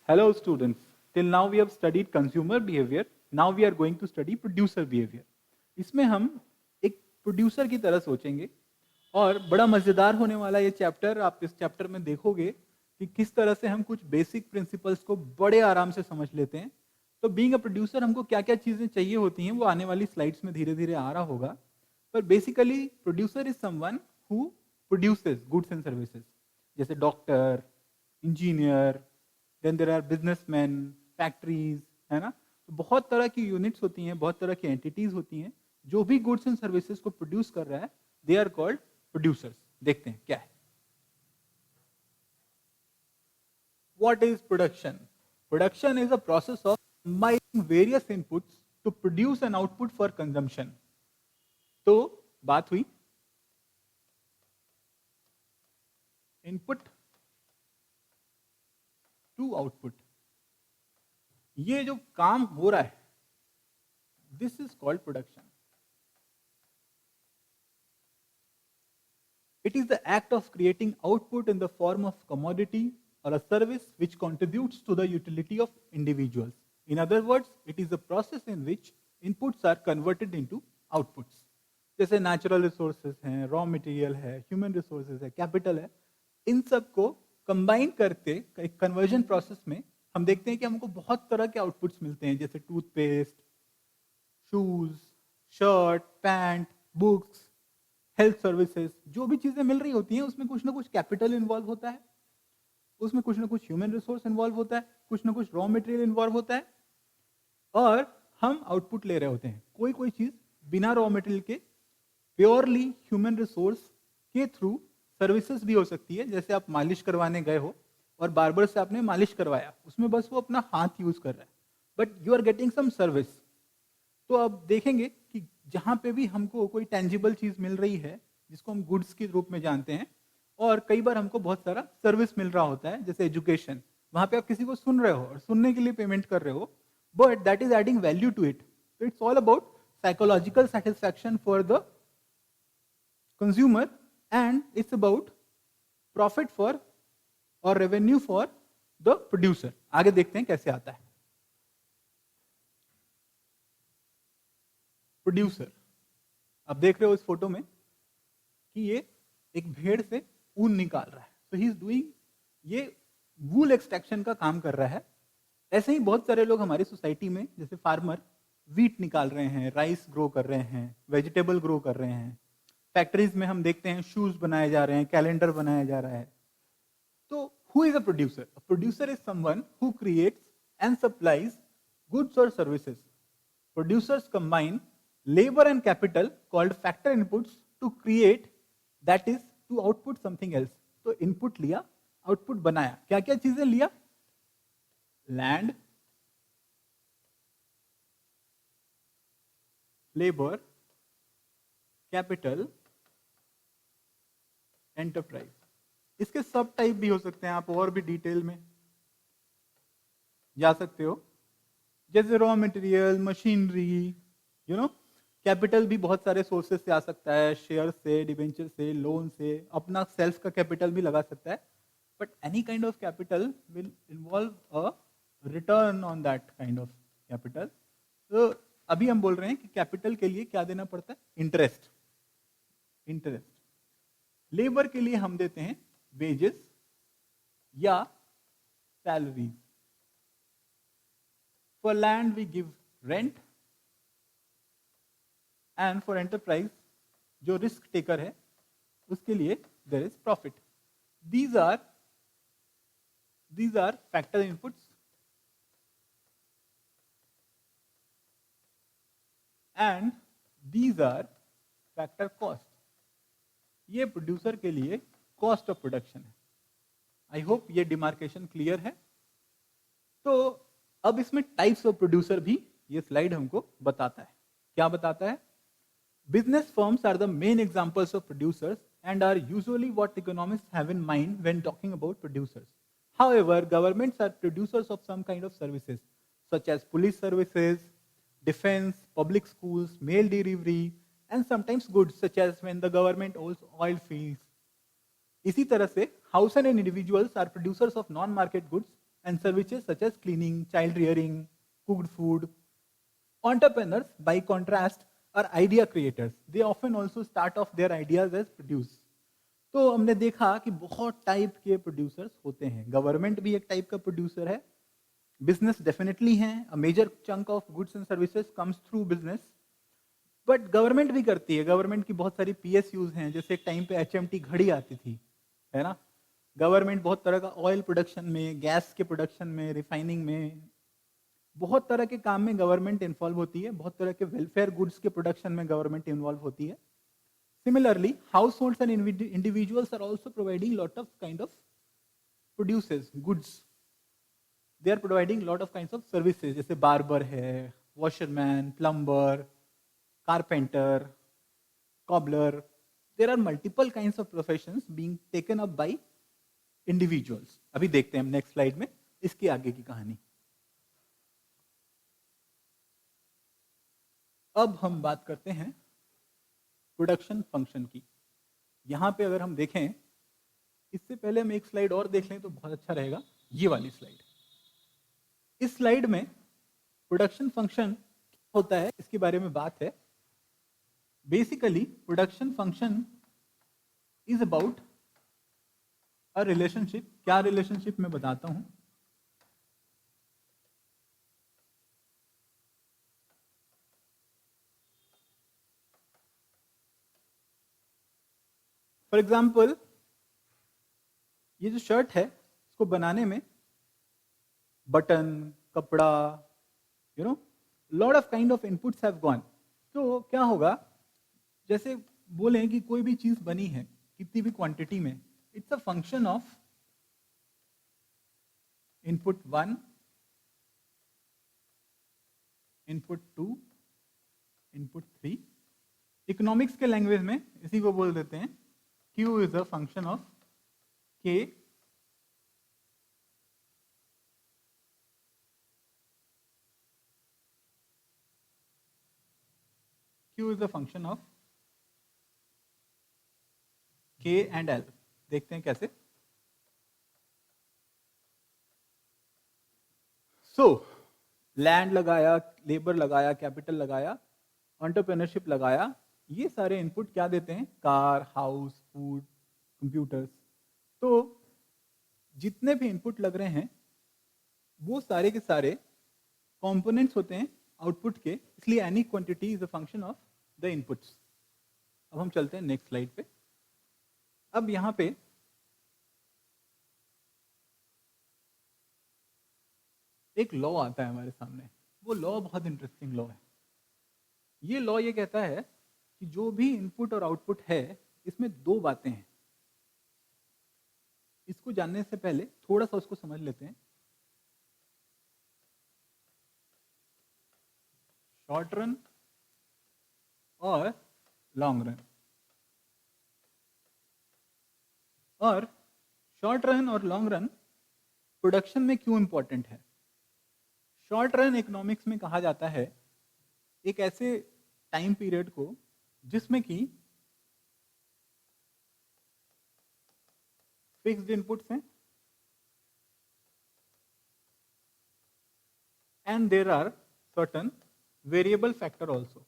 Hello students, till now we have studied consumer behavior, now we are going to study producer behavior. इसमें हम एक producer की तरह सोचेंगे और बड़ा मज़ेदार होने वाला ये चैप्टर। आप इस चैप्टर में देखोगे कि किस तरह से हम कुछ बेसिक प्रिंसिपल्स को बड़े आराम से समझ लेते हैं। तो बीइंग अ प्रोड्यूसर हमको क्या क्या चीज़ें चाहिए होती हैं वो आने वाली स्लाइड्स में धीरे धीरे आ रहा होगा। पर basically producer is someone who produces goods and services, जैसे doctor, engineer, then there are businessman, factories, है ना। तो बहुत तरह की यूनिट्स होती हैं, बहुत तरह की एंटिटीज होती हैं जो भी गुड्स एंड सर्विसेज को प्रोड्यूस कर रहा है, दे आर कॉल्ड प्रोड्यूसर्स। देखते हैं क्या है। What is production? Production is a process of combining various inputs to produce an output for consumption. तो बात हुई इनपुट टू आउटपुट। ये जो काम हो रहा है, this is called production. It is the act of creating output in the form of commodity or a service which contributes to the utility of individuals. In other words, it is a process in which inputs are converted into outputs. जैसे natural resources हैं, raw material है, human resources है, capital है, इन सब को combine करके एक conversion process में हम देखते हैं कि हमको बहुत तरह के आउटपुट्स मिलते हैं, जैसे toothpaste, shoes, shirt, pant, books, health services. जो भी चीजें मिल रही होती हैं उसमें कुछ ना कुछ कैपिटल इन्वॉल्व होता है, उसमें कुछ ना कुछ ह्यूमन रिसोर्स इन्वॉल्व होता है, कुछ ना कुछ रॉ मटेरियल इन्वॉल्व होता है, और हम आउटपुट ले रहे होते हैं। कोई कोई चीज बिना रॉ मटेरियल के प्योरली ह्यूमन रिसोर्स के थ्रू सर्विसेज भी हो सकती है। जैसे आप मालिश करवाने गए हो और बार्बर से आपने मालिश करवाया, उसमें बस वो अपना हाथ यूज कर रहा है, but you are getting some service. तो अब देखेंगे कि जहां पे भी हमको कोई टेंजिबल चीज मिल रही है, जिसको हम गुड्स के रूप में जानते हैं, और कई बार हमको बहुत सारा सर्विस मिल रहा होता है, जैसे एजुकेशन, वहां पे आप किसी को सुन रहे हो और सुनने के लिए पेमेंट कर रहे हो, but that is adding value to it. तो it's all about psychological satisfaction for the consumer and it's about profit for और रेवेन्यू फॉर द प्रोड्यूसर। आगे देखते हैं कैसे आता है प्रोड्यूसर। आप देख रहे हो इस फोटो में कि ये एक भेड़ से ऊन निकाल रहा है, तो ही इज डूइंग, ये वूल एक्सट्रैक्शन का काम कर रहा है। ऐसे ही बहुत सारे लोग हमारी सोसाइटी में, जैसे फार्मर वीट निकाल रहे हैं, राइस ग्रो कर रहे हैं, वेजिटेबल ग्रो कर रहे हैं। फैक्ट्रीज में हम देखते हैं शूज बनाए जा रहे हैं, कैलेंडर बनाया जा रहा है। तो who is a producer? A producer is someone who creates and supplies goods और services. Producers combine labor and capital called factor inputs to create, that is to output something else. तो input लिया, output बनाया। क्या क्या चीजें लिया? Land, labour, capital, enterprise. इसके सब टाइप भी हो सकते हैं, आप और भी डिटेल में जा सकते हो, जैसे raw material, machinery, you know. Capital भी बहुत सारे सोर्सेज से आ सकता है, शेयर से, डिबेंचर से, लोन से, अपना सेल्फ का कैपिटल भी लगा सकता है, but any kind of capital will involve a return on that kind of capital. तो अभी हम बोल रहे हैं कि कैपिटल के लिए क्या देना पड़ता है? इंटरेस्ट। इंटरेस्ट। लेबर के लिए हम देते हैं वेजेस या salaries. For land we give rent, and for enterprise, जो रिस्क टेकर है, उसके लिए there is profit. These are factor inputs and these are factor cost. ये प्रोड्यूसर के लिए कॉस्ट ऑफ प्रोडक्शन है। आई होप ये डिमार्केशन क्लियर है। तो अब इसमें टाइप्स ऑफ प्रोड्यूसर भी ये स्लाइड हमको बताता है। क्या बताता है? Business firms are the main examples of producers and are usually what economists have in mind when talking about producers. However, governments are producers of some kind of services, such as police services, defense, public schools, mail delivery, and sometimes goods, such as when the government owns oil fields. इसी तरह से house and individuals are producers of non-market goods and services such as cleaning, child rearing, cooked food. Entrepreneurs, by contrast, are idea creators. They often also start off their ideas as produce. तो हमने देखा कि बहुत type के producers होते हैं. Government भी एक टाइप का प्रोड्यूसर है. बिजनेस डेफिनेटली है. A major chunk of goods and services comes through business. But government भी करती है. गवर्नमेंट की बहुत सारी PSUs हैं. जैसे एक टाइम पे HMT घड़ी आती थी, है ना. गवर्नमेंट बहुत तरह का ऑयल प्रोडक्शन में, गैस के प्रोडक्शन में, रिफाइनिंग में, बहुत तरह के काम में गवर्नमेंट इन्वॉल्व होती है. बहुत तरह के वेलफेयर गुड्स के प्रोडक्शन में गवर्नमेंट इन्वॉल्व होती है. Similarly, households and individuals are also providing lot of kind of produces, goods. They are providing lot of kinds of services, जैसे barber है, washerman, plumber, carpenter, cobbler. There are multiple kinds of professions being taken up by individuals. अभी देखते हैं हम next slide में इसके आगे की कहानी. अब हम बात करते हैं प्रोडक्शन फंक्शन की. यहां पे अगर हम देखें, इससे पहले हम एक स्लाइड और देख लें तो बहुत अच्छा रहेगा. ये वाली स्लाइड. इस स्लाइड में प्रोडक्शन फंक्शन क्या होता है इसके बारे में बात है. Basically production function is about a relationship. क्या रिलेशनशिप मैं बताता हूं. फॉर एग्जाम्पल, ये जो शर्ट है इसको बनाने में बटन, कपड़ा, lot of kind of inputs have gone. तो क्या होगा, जैसे बोलें कि कोई भी चीज बनी है कितनी भी क्वांटिटी में, it's a function of input 1, input 2, input 3. Economics के लैंग्वेज में इसी को बोल देते हैं Q is a function of K Q is a function of K and L. देखते हैं कैसे. सो लैंड लगाया, लेबर लगाया, कैपिटल लगाया, एंटरप्रेन्योरशिप लगाया. ये सारे इनपुट क्या देते हैं, कार, हाउस, फूड, कंप्यूटर्स. तो जितने भी इनपुट लग रहे हैं वो सारे के सारे कंपोनेंट्स होते हैं आउटपुट के. इसलिए any quantity is a function of the inputs. अब हम चलते हैं नेक्स्ट स्लाइड पे. अब यहां पे एक लॉ आता है हमारे सामने. वो लॉ बहुत इंटरेस्टिंग लॉ है. ये लॉ ये कहता है कि जो भी इनपुट और आउटपुट है इसमें दो बातें हैं. इसको जानने से पहले थोड़ा सा उसको समझ लेते हैं. शॉर्ट रन और लॉन्ग रन. और शॉर्ट रन और लॉन्ग रन प्रोडक्शन में क्यों इंपॉर्टेंट है. शॉर्ट रन इकोनॉमिक्स में कहा जाता है एक ऐसे टाइम पीरियड को जिसमें कि फिक्स्ड इनपुट्स हैं and there are certain variable factor also.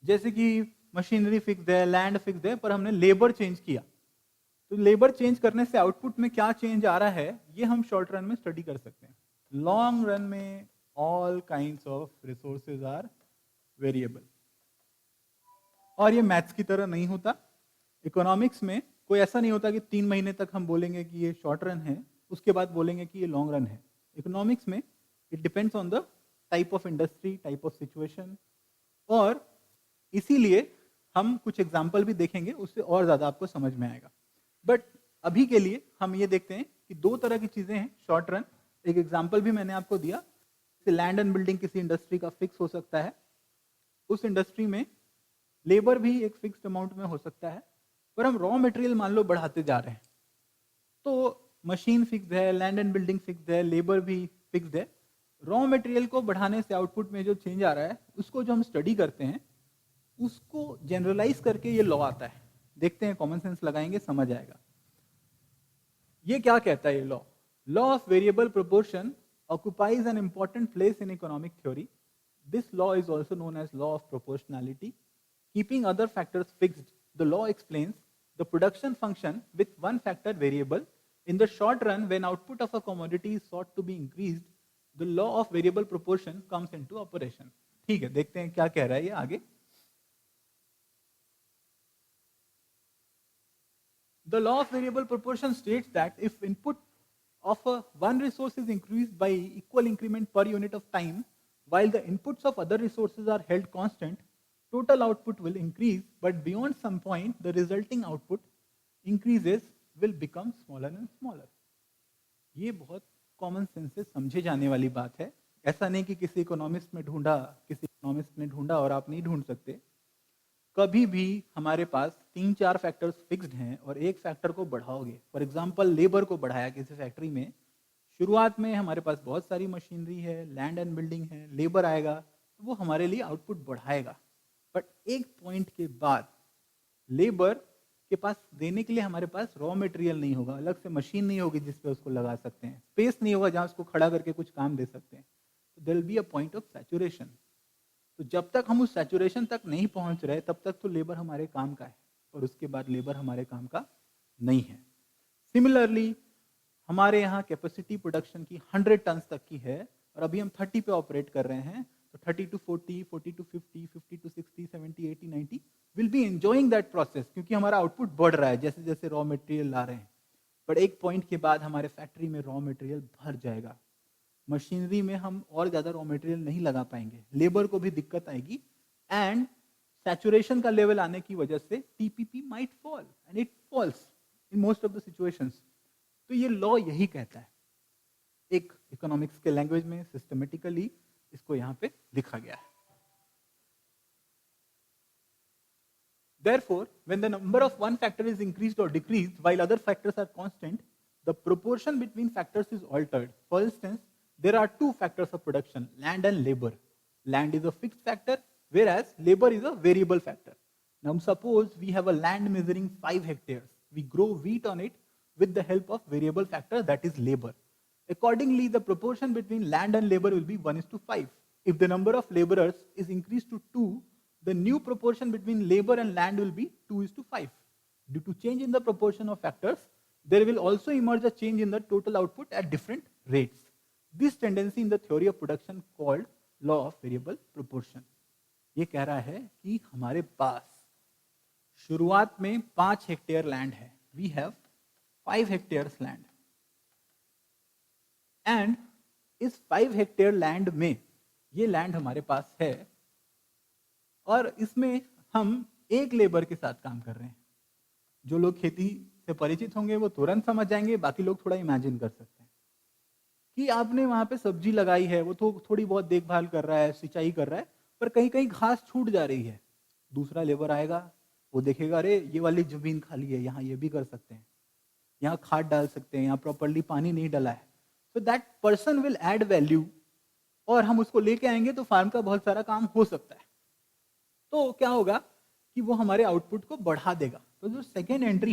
जैसे कि मशीनरी फिक्स्ड है, लैंड फिक्स्ड है, पर हमने लेबर चेंज किया. तो लेबर चेंज करने से आउटपुट में क्या चेंज आ रहा है ये हम शॉर्ट रन में स्टडी कर सकते हैं. लॉन्ग रन में all kinds of resources are variable. और ये मैथ्स की तरह नहीं होता. इकोनॉमिक्स में कोई ऐसा नहीं होता कि 3 महीने तक हम बोलेंगे कि ये शॉर्ट रन है, उसके बाद बोलेंगे कि ये लॉन्ग रन है. इकोनॉमिक्स में it depends on the type of industry, type of situation. और इसीलिए हम कुछ एग्जाम्पल भी देखेंगे, उससे और ज्यादा आपको समझ में आएगा. बट अभी के लिए हम ये देखते हैं कि दो तरह की चीजें हैं शॉर्ट रन. एक एग्जाम्पल भी मैंने आपको दिया. लैंड एंड बिल्डिंग किसी इंडस्ट्री का फिक्स हो सकता है. उस इंडस्ट्री में लेबर भी एक फिक्स्ड अमाउंट में हो सकता है, पर हम रॉ मटेरियल मान लो बढ़ाते जा रहे हैं. तो मशीन फिक्स्ड है, लैंड एंड बिल्डिंग फिक्स्ड है, लेबर भी फिक्स्ड है. रॉ मटेरियल को बढ़ाने से आउटपुट में जो चेंज आ रहा है उसको जो हम स्टडी करते हैं उसको जनरलाइज करके ये लॉ आता है. देखते हैं, कॉमन सेंस लगाएंगे समझ आएगा. ये क्या कहता है ये law. Law of variable proportion occupies an important place in economic theory. This law is also known as law of proportionality. Keeping other factors fixed, the law explains the production function with one factor variable. In the short run, when output of a commodity is sought to be increased, the law of variable proportion comes into operation. ठीक है, देखते हैं क्या कह रहा है ये आगे. The law of variable proportion states that if input of one resource is increased by equal increment per unit of time, while the inputs of other resources are held constant, total output will increase, but beyond some point, the resulting output increases will become smaller and smaller. ये बहुत common sense से समझे जाने वाली बात है. ऐसा नहीं कि किसी इकोनॉमिस्ट ने ढूंढा और आप नहीं ढूंढ सकते. कभी भी हमारे पास 3-4 फैक्टर्स फिक्स्ड हैं और एक फैक्टर को बढ़ाओगे, फॉर एग्जांपल लेबर को बढ़ाया किसी फैक्ट्री में, शुरुआत में हमारे पास बहुत सारी मशीनरी है, लैंड एंड बिल्डिंग है, लेबर आएगा तो वो हमारे लिए आउटपुट बढ़ाएगा. बट एक पॉइंट के बाद लेबर के पास देने के लिए हमारे पास रॉ मटेरियल नहीं होगा, अलग से मशीन नहीं होगी जिस पे उसको लगा सकते हैं, स्पेस नहीं होगा जहाँ उसको खड़ा करके कुछ काम दे सकते हैं. तो there will be a point of saturation. तो जब तक हम उस सैचुरेशन तक नहीं पहुंच रहे तब तक तो लेबर हमारे काम का है, और उसके बाद लेबर हमारे काम का नहीं है. सिमिलरली हमारे यहाँ कैपेसिटी प्रोडक्शन की 100 टन तक की है और अभी हम 30 पे ऑपरेट कर रहे हैं. तो 30 to 40, 40 to 50, 50 to 60, 70, 80, 90 will be enjoying that process, क्योंकि हमारा आउटपुट बढ़ रहा है जैसे जैसे रॉ मटेरियल ला रहे हैं. बट एक पॉइंट के बाद हमारे फैक्ट्री में रॉ मटेरियल भर जाएगा, मशीनरी में हम और ज़्यादा रॉ मटेरियल नहीं लगा पाएंगे, लेबर को भी दिक्कत आएगी, एंड सैचुरेशन का लेवल आने की वजह से TPP might fall, and it falls in most of the situations. तो ये लॉ यही कहता है. एक इकोनॉमिक्स के लैंग्वेज में सिस्टमेटिकली इसको यहाँ पे लिखा गया है. Therefore, when the number of one factor is increased or decreased while other factors are constant, the proportion between factors is altered. For instance, there are two factors of production, land and labor. Land is a fixed factor, whereas labor is a variable factor. Now suppose we have a land measuring 5 hectares. We grow wheat on it with the help of variable factor, that is labor. Accordingly, the proportion between land and labor will be 1:5. If the number of laborers is increased to 2, the new proportion between labor and land will be 2:5. Due to change in the proportion of factors, there will also emerge a change in the total output at different rates. This tendency in the theory of production called law of variable proportion. ये कह रहा है कि हमारे पास शुरुआत में 5 hectare land है, we have 5 hectares land, and इस 5 हेक्टेयर लैंड में ये लैंड हमारे पास है और इसमें हम एक लेबर के साथ काम कर रहे हैं. जो लोग खेती से परिचित होंगे वो तुरंत समझ जाएंगे, बाकी लोग थोड़ा इमेजिन कर सकते हैं कि आपने वहां पे सब्जी लगाई है, वो थोड़ी बहुत देखभाल कर रहा है, सिंचाई कर रहा है, पर कहीं कहीं घास छूट जा रही है. दूसरा लेबर आएगा, वो देखेगा अरे ये वाली जमीन खाली है, यहाँ ये भी कर सकते हैं, यहाँ खाद डाल सकते हैं, यहाँ प्रॉपरली पानी नहीं डला है. So that person will add value और हम उसको लेके आएंगे तो फार्म का बहुत सारा काम हो सकता है. तो क्या होगा कि वो हमारे आउटपुट को बढ़ा देगा. तो जो सेकेंड एंट्री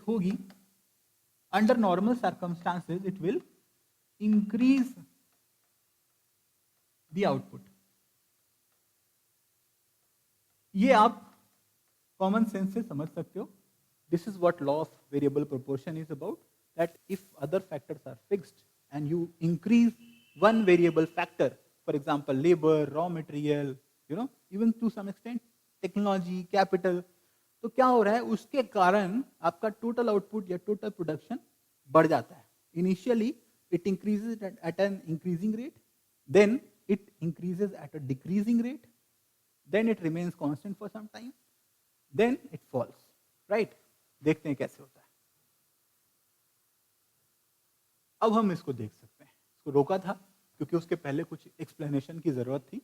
होगी under normal circumstances it will increase the output. ये आप कॉमन सेंस से समझ सकते हो. This is what law of variable proportion is about. That if other factors are fixed and you increase one variable factor, for example labor, raw material, even to some extent technology, capital, तो क्या हो रहा है, उसके कारण आपका total output या total production बढ़ जाता है. Initially it increases at an increasing rate, then it increases at a decreasing rate, then it remains constant for some time, then it falls. Right? देखते हैं कैसे होता है. अब हम इसको देख सकते हैं. इसको रोका था क्योंकि उसके पहले कुछ एक्सप्लेनेशन की जरूरत थी.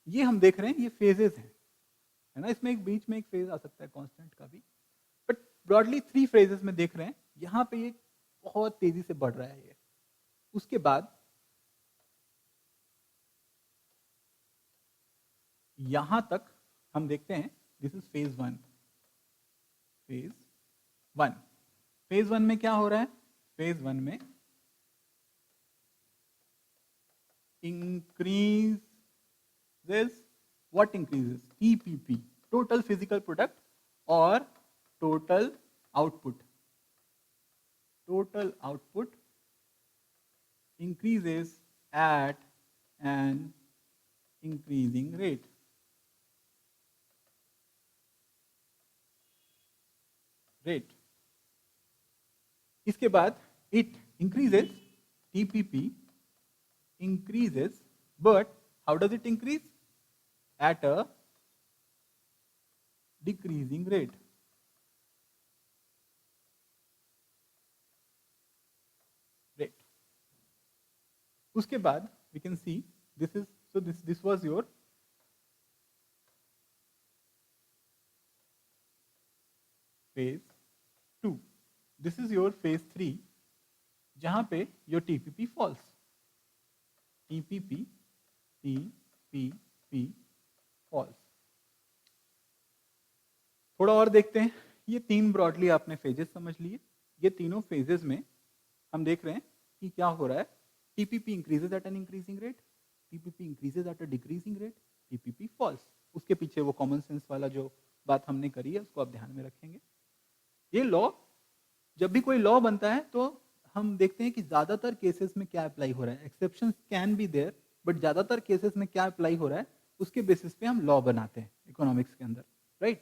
ये हम देख रहे हैं, ये फेजेस हैं, है ना. इसमें एक बीच में एक फेज आ सकता है कांस्टेंट का भी, बट ब्रॉडली 3 फेजेस में देख रहे हैं. यहाँ पे ये बहुत तेजी से बढ़ रहा है ये. उसके बाद यहां तक हम देखते हैं, this is phase 1. Phase one में क्या हो रहा है? फेज वन में increases, what increases? TPP, total physical product or total output. Total output increases at an increasing rate. इसके बाद it increases, TPP increases, but how does it increase? At a decreasing rate. उसके बाद we can see this was your phase 2. This is your phase 3 जहां पे your TPP falls. TPP falls. थोड़ा और देखते हैं. ये तीन ब्रॉडली आपने फेजेस समझ लिए. ये तीनों फेजेस में हम देख रहे हैं कि क्या हो रहा है. TPP increases at an increasing rate, TPP increases at a decreasing rate, TPP falls. उसके पीछे वो कॉमन सेंस वाला जो बात हमने करी है उसको आप ध्यान में रखेंगे. ये लॉ, जब भी कोई लॉ बनता है तो हम देखते हैं कि ज्यादातर केसेस में क्या अप्लाई हो रहा है. Exceptions can be there, but ज्यादातर केसेस में क्या अप्लाई हो रहा है उसके बेसिस पे हम लॉ बनाते हैं इकोनॉमिक्स के अंदर, राइट?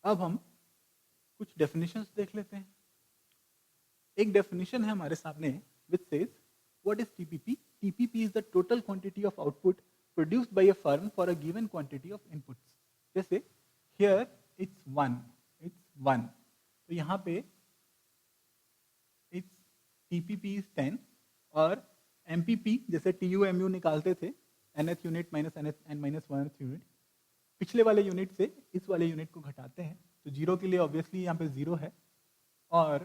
अब हम कुछ डेफिनेशंस देख लेते हैं. एक डेफिनेशन है हमारे सामने which says what is TPP? TPP is the total quantity of output produced by a firm for a given quantity of inputs. जैसे here it's 1. तो यहाँ पे it's TPP is 10 और MPP जैसे TU निकालते थे nth unit minus n minus 1th unit, पिछले वाले यूनिट से इस वाले यूनिट को घटाते हैं तो जीरो के लिए ऑब्वियसली यहाँ पे 0 है और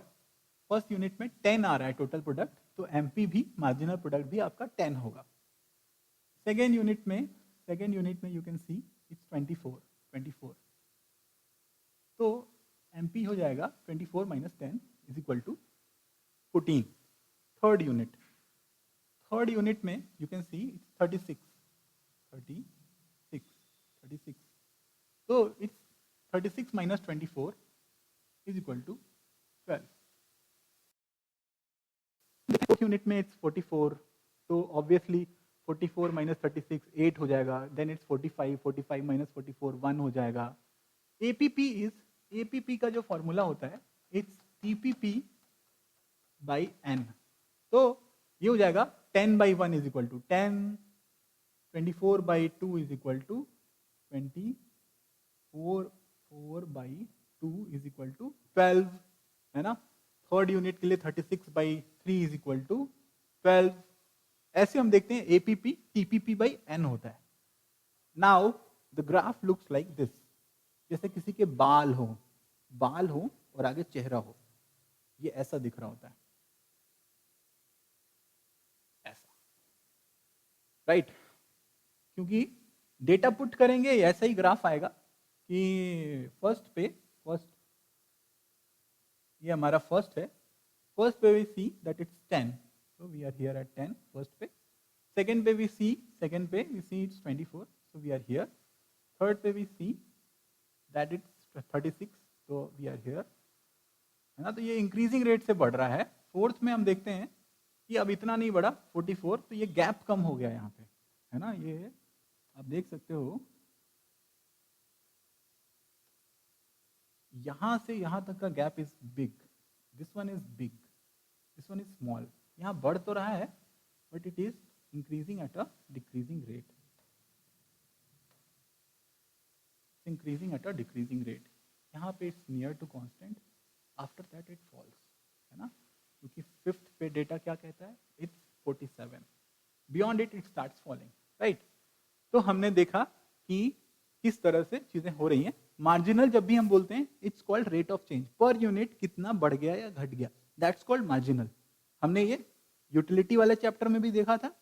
फर्स्ट यूनिट में 10 आ रहा है टोटल प्रोडक्ट, तो एमपी भी मार्जिनल प्रोडक्ट भी आपका 10 होगा. सेकेंड यूनिट में यू कैन सी इट्स 24. तो एमपी हो जाएगा 24 minus 10 is equal to 14. Third unit में यू कैन सी इट्स 36. तो it's 36 minus 24 is equal to 12. Fourth unit में इट्स 44, तो ऑब्वियसली 44 minus 36 8 हो जाएगा. देन इट्स 45 minus 44 1 हो जाएगा. एपीपी का जो फॉर्मूला होता है इट्स टीपीपी बाई एन. तो ये हो जाएगा 10 by 1 is equal to 10, 24 by 2 is equal to 24 by 2 is equal to 12, है ना. थर्ड यूनिट के लिए 36 by 3 is equal to 12. ऐसे हम देखते हैं एपीपी टीपीपी by n होता है. Now the graph looks like this. जैसे किसी के बाल हो और आगे चेहरा हो, ये ऐसा दिख रहा होता है, ऐसा, राइट? क्योंकि डेटा पुट करेंगे ऐसा ही ग्राफ आएगा कि फर्स्ट ये हमारा फर्स्ट पे we see that it's 10, so we are here at 10 first पे. सेकंड पे we see it's 24, so we are here. Third पे we see that it's 36, so we are here, है ना. तो ये इंक्रीजिंग रेट से बढ़ रहा है. फोर्थ में हम देखते हैं कि अब इतना नहीं बढ़ा 44, तो ये गैप कम हो गया यहाँ पे, है ना. ये आप देख सकते हो यहां से यहां तक का gap is big, this one is big, this one is small. यहां बढ़ तो रहा है but it is increasing at a decreasing rate. यहां पे it's near to constant, after that it falls, है ना. क्योंकि फिफ्थ पे डेटा क्या कहता है, it's 47. Beyond it starts falling, right. तो हमने देखा कि किस तरह से चीजें हो रही हैं. मार्जिनल जब भी हम बोलते हैं it's called rate of change, per unit कितना बढ़ गया या घट गया, दैट्स कॉल्ड मार्जिनल. हमने ये यूटिलिटी वाले चैप्टर में भी देखा था.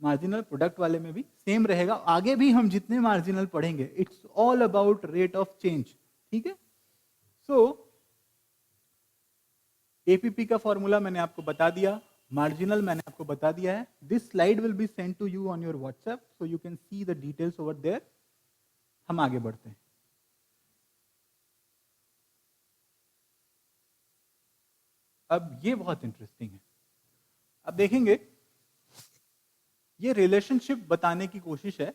मार्जिनल प्रोडक्ट वाले में भी सेम रहेगा, आगे भी हम जितने मार्जिनल पढ़ेंगे it's all about rate of change, ठीक है। सो एपीपी का फॉर्मूला मैंने आपको बता दिया, मार्जिनल मैंने आपको बता दिया है। This slide will be send to you on your WhatsApp so you can see the details over there. हम आगे बढ़ते हैं। अब ये बहुत इंटरेस्टिंग है। अब देखेंगे, ये रिलेशनशिप बताने की कोशिश है।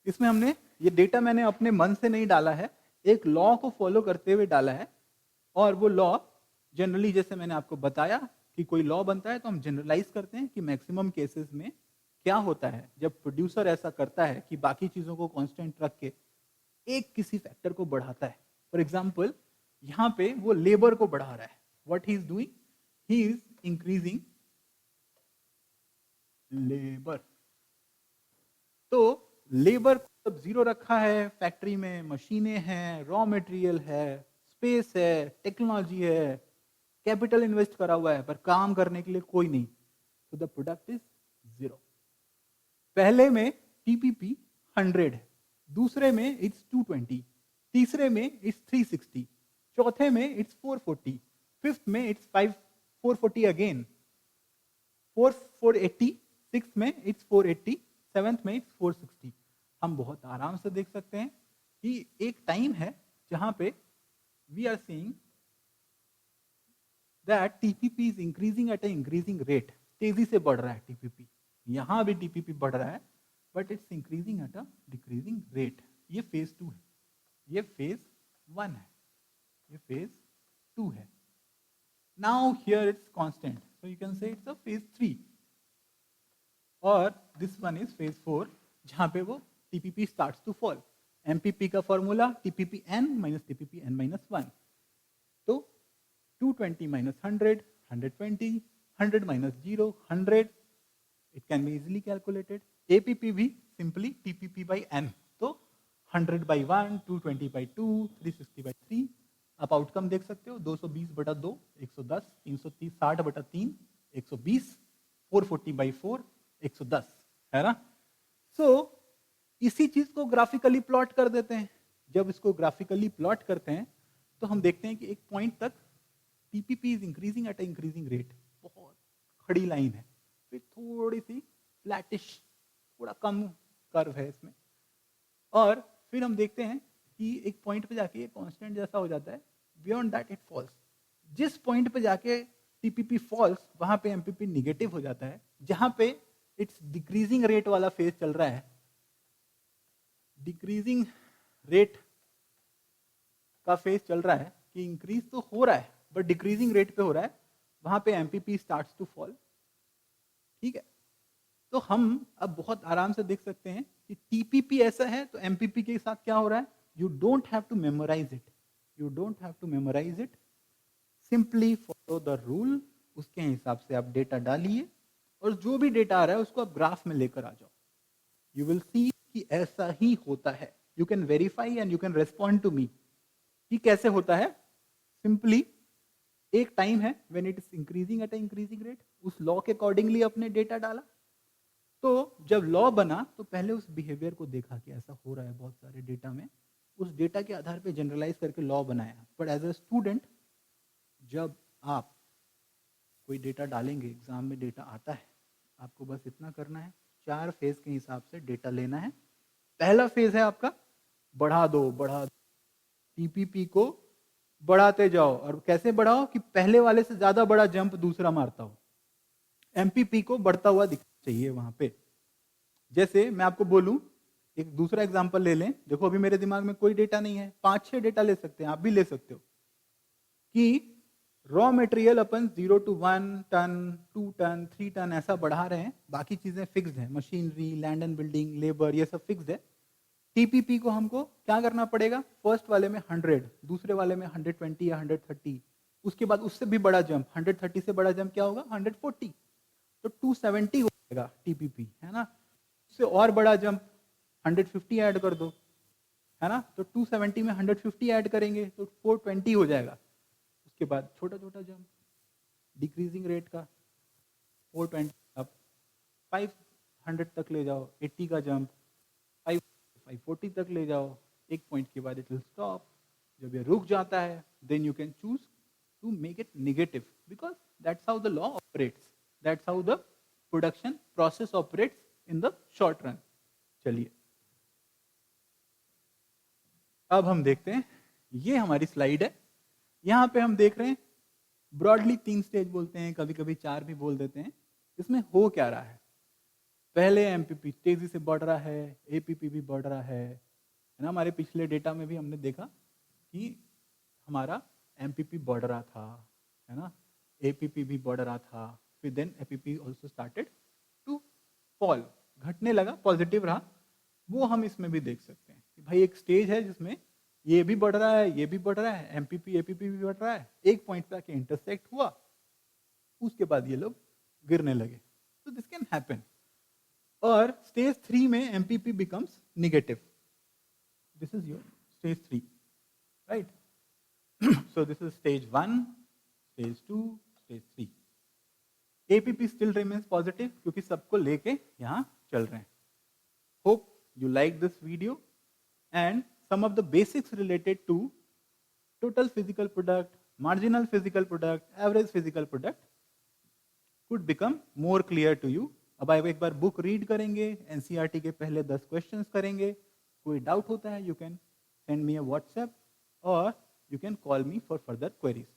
इसमें हमने ये डेटा मैंने अपने मन से नहीं डाला है, एक लॉ को फॉलो करते हुए डाला है। और वो लॉ जनरली, जैसे मैंने आपको बताया कि कोई लॉ बनता है तो हम जनरलाइज करते हैं कि मैक्सिमम केसेस में क्या होता है जब प्रोड्यूसर ऐसा करता है कि बाकी चीजों को कांस्टेंट रख के एक किसी फैक्टर को बढ़ाता है। फॉर एग्जाम्पल यहां पे वो लेबर को बढ़ा रहा है। What he is doing, he is increasing labour. तो लेबर को जब जीरो रखा है, फैक्ट्री में मशीनें हैं, रॉ मटेरियल है, स्पेस है, टेक्नोलॉजी है, कैपिटल इन्वेस्ट करा हुआ है, पर काम करने के लिए कोई नहीं, तो द प्रोडक्ट इज जीरो। पहले में टीपीपी 100 है, दूसरे में इट्स 220, तीसरे में इट्स 360, चौथे में इट्स 440, फिफ्थ में इट्स 440 अगेन, 480, सिक्स में इट्स 480, सेवेंथ में इट्स 460। हम बहुत आराम से देख सकते हैं कि एक टाइम है जहां पे we are seeing that TPP is increasing at a increasing rate. तेजी से बढ़ रहा है टीपीपी, यहां भी टीपीपी बढ़ रहा है, but it's increasing at a decreasing rate. ये फेज 2 है, ये फेज 1 है, ये फेज 2 है। Now here it's constant, so you can say it's a phase 3। और दिस वन इज फेज 4 जहां पे वो TPP starts to fall. MPP का formula TPP N minus TPP N minus 1। तो 220 minus 100, 120, 100 minus 0, 100. It can be easily calculated. APP भी simply TPP by N. तो 100 by 1, 220 by 2, 360 by 3. आप outcome देख सकते हो, 220 बटा 2, 110, 330, 60 बटा 3, 120, 440 by 4, 110, है ना। सो इसी चीज को ग्राफिकली प्लॉट कर देते हैं। जब इसको ग्राफिकली प्लॉट करते हैं तो हम देखते हैं कि एक पॉइंट तक TPP is increasing at increasing rate, बहुत खड़ी लाइन है, फिर थोड़ी सी फ्लैटिश, थोड़ा कम कर्व है इसमें, और फिर हम देखते हैं कि एक पॉइंट पे जाके ये कांस्टेंट जैसा हो जाता है, बियॉन्ड दैट इट फॉल्स। जिस पॉइंट पे जाके टीपीपी फॉल्स, वहां पे एमपीपी निगेटिव हो जाता है। जहां पे इट्स डिक्रीजिंग रेट वाला फेज चल रहा है, डिक्रीजिंग रेट का फेज चल रहा है कि इंक्रीज तो हो रहा है बट डिक्रीजिंग रेट पे हो रहा है, वहां पे एमपीपी स्टार्ट्स टू फॉल, ठीक है। तो हम अब बहुत आराम से देख सकते हैं कि टीपीपी ऐसा है तो एमपीपी के साथ क्या हो रहा है। You don't have to memorise it, you don't have to memorise it, simply follow the rule. उसके हिसाब से आप डेटा डालिए और जो भी डेटा आ रहा है उसको आप ग्राफ में लेकर आ जाओ। यू विल सी कि ऐसा ही होता है। You can verify and you can respond to me कि कैसे होता है। सिंपली एक टाइम है when it is increasing at increasing rate, उस लॉ के अकॉर्डिंगली अपने डेटा डाला। तो जब लॉ बना तो पहले उस बिहेवियर को देखा कि ऐसा हो रहा है बहुत सारे डेटा में, उस डेटा के आधार पे जनरलाइज करके लॉ बनाया। बट एज अ स्टूडेंट जब आप कोई डेटा डालेंगे, एग्जाम में डेटा आता है, आपको बस इतना करना है, 4 फेज के हिसाब से डेटा लेना है। पहला फेज है आपका बढ़ा दो, बढ़ा दो, टीपीपी को बढ़ाते जाओ। और कैसे बढ़ाओ कि पहले वाले से ज्यादा बड़ा जंप दूसरा मारता हो। एमपीपी को बढ़ता हुआ दिखना चाहिए वहां पे। जैसे मैं आपको बोलूं, एक दूसरा एग्जांपल ले लें। देखो अभी मेरे दिमाग में कोई डेटा नहीं है, 5-6 डेटा ले सकते हैं, आप भी ले सकते हो कि रॉ मटेरियल अपन 0 to 1 टन, 2 टन, 3 टन ऐसा बढ़ा रहे हैं, बाकी चीजें फिक्स्ड है, machinery, land and building, labour, ये सब फिक्स्ड है। टीपीपी को हमको क्या करना पड़ेगा, फर्स्ट वाले में 100, दूसरे वाले में 120 या 130, उसके बाद उससे भी बड़ा जंप, 130 से बड़ा जंप क्या होगा 140, तो 270 हो जाएगा टीपीपी, है ना। उससे और बड़ा जंप 150 ऐड कर दो, है ना, तो 270 में 150 ऐड करेंगे तो 420 हो जाएगा। उसके बाद छोटा छोटा जंप डिक्रीजिंग रेट का 420 अप, 500 तक ले जाओ, 80 का जंप, 540 तक ले जाओ, एक पॉइंट के बाद इट विल स्टॉप. जब ये रुक जाता है, then you can choose to make it negative, because that's how the law operates, that's how the production process operates in the short run. चलिए अब हम देखते हैं, ये हमारी स्लाइड है. यहां पे हम देख रहे हैं ब्रॉडली 3 स्टेज बोलते हैं, कभी कभी 4 भी बोल देते हैं. इसमें हो क्या रहा है? पहले एमपीपी तेजी से बढ़ रहा है, एपीपी भी बढ़ रहा है ना. हमारे पिछले डेटा में भी हमने देखा कि हमारा एमपीपी बढ़ रहा था, है ना, एपीपी भी बढ़ रहा था. फिर then APP also started to fall, घटने लगा, पॉजिटिव रहा. वो हम इसमें भी देख सकते हैं कि भाई एक स्टेज है जिसमें ये भी बढ़ रहा है, ये भी बढ़ रहा है, एमपीपी एपीपी भी बढ़ रहा है, एक पॉइंट पे आके इंटरसेक्ट हुआ, उसके बाद ये लोग गिरने लगे. तो दिस कैन हैपन. और स्टेज 3 में MPP becomes negative. This is your stage 3, right. So this is stage 1, stage 2, stage 3. APP still remains positive क्योंकि सबको लेके यहाँ चल रहे हैं. Hope you like this video and some of the basics related to total physical product, marginal physical product, average physical product could become more clear to you. अब आप एक बार बुक रीड करेंगे, NCERT के पहले 10 क्वेश्चंस करेंगे. कोई doubt होता है, you can send me a WhatsApp or you can call me for further queries.